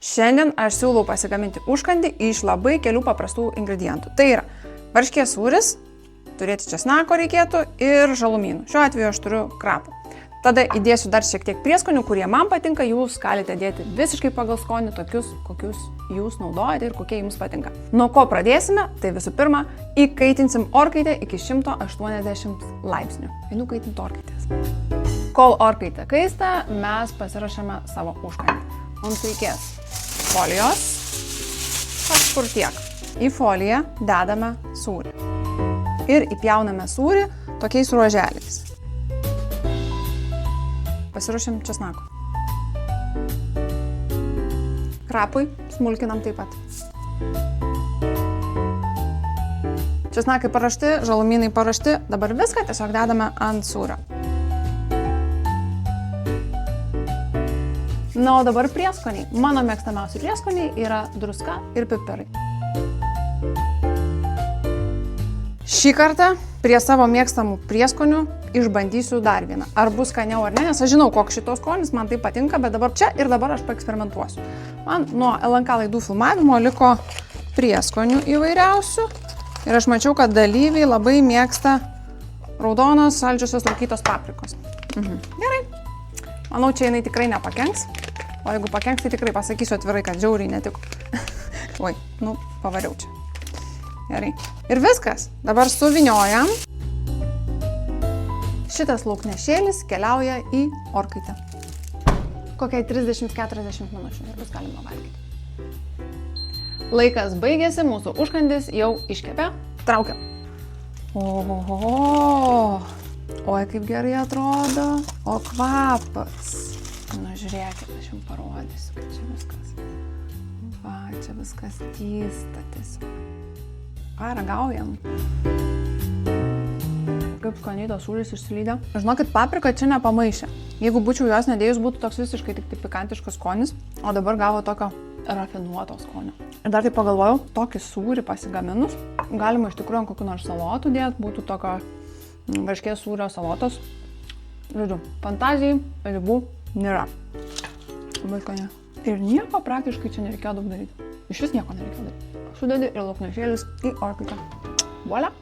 Šiandien aš siūlau pasigaminti užkandį iš labai kelių paprastų ingredientų. Tai yra varškės sūris, turėti česnako reikėtų ir žalumynų. Šiuo atveju aš turiu krapų. Tada įdėsiu dar šiek tiek prieskonių, kurie man patinka, jūs galite dėti visiškai pagal skonį, tokius, kokius jūs naudojate ir kokie jums patinka. Nuo ko pradėsime? Tai visų pirma, įkaitinsim orkaitę iki 180 laipsnių. Einu kaitinti orkaitės. Kol orkaitė kaista, mes pasiruošiame savo užkandį. Mums reikės folijos, kažkur tiek. Į foliją dedame sūrį. Ir įpjauname sūrį tokiais ruoželiais. Pasiruošim česnako. Krapui smulkinam taip pat. Česnakai paruošti, žalumynai paruošti, dabar viską tiesiog dedame ant sūrio. Na, o dabar prieskoniai. Mano mėgstamiausi prieskoniai yra druska ir pipirai. Šį kartą prie savo mėgstamų prieskonių išbandysiu dar vieną. Ar bus skaniau ar ne, nes aš žinau, koks šitos skonis, man tai patinka, bet dabar čia ir dabar aš paeksperimentuosiu. Man nuo LNK laidų filmavimo liko prieskonių įvairiausių ir aš mačiau, kad dalyviai labai mėgsta raudonos saldžiosios rūkytos paprikos. Gerai. Manau, čia jinai tikrai nepakenks, o jeigu pakenks, tai tikrai pasakysiu atvirai, kad žiauriai netiko. Oi, pavariau čia. Gerai. Ir viskas. Dabar suviniojam. Šitas lauknešėlis keliauja į orkaitę. Kokiai 30-40 minučių ir bus galima valgyti. Laikas baigėsi, mūsų užkandis jau iškepė. Traukiam. Ohoho. Oi, kaip gerai atrodo. O kvapas. Nu, žiūrėkit, aš jums parodysiu, kad čia viskas. Va, čia viskas tysta tiesiog. Ką ragaujam? Kaip skaniai tos sūris išsilydė. Žinokit, paprika čia nepamaišė. Jeigu būčiau jos nedėjus, būtų toks visiškai tik pikantiškas skonis, o dabar gavo tokio rafinuoto skonio. Ir dar tai pagalvojau, tokį sūrį pasigaminus, galima iš tikrųjų ant kokių nors salotų dėti, būtų tokio varškės sūrio salotos. Žodžiu, fantazijai ribų nėra. Labai skaniai. Ir nieko praktiškai čia nereikėjo daug daryti. Iš vis nieko nereikėjo daryti. Sudedi ir lauknešėlis į orkaitę. Voila!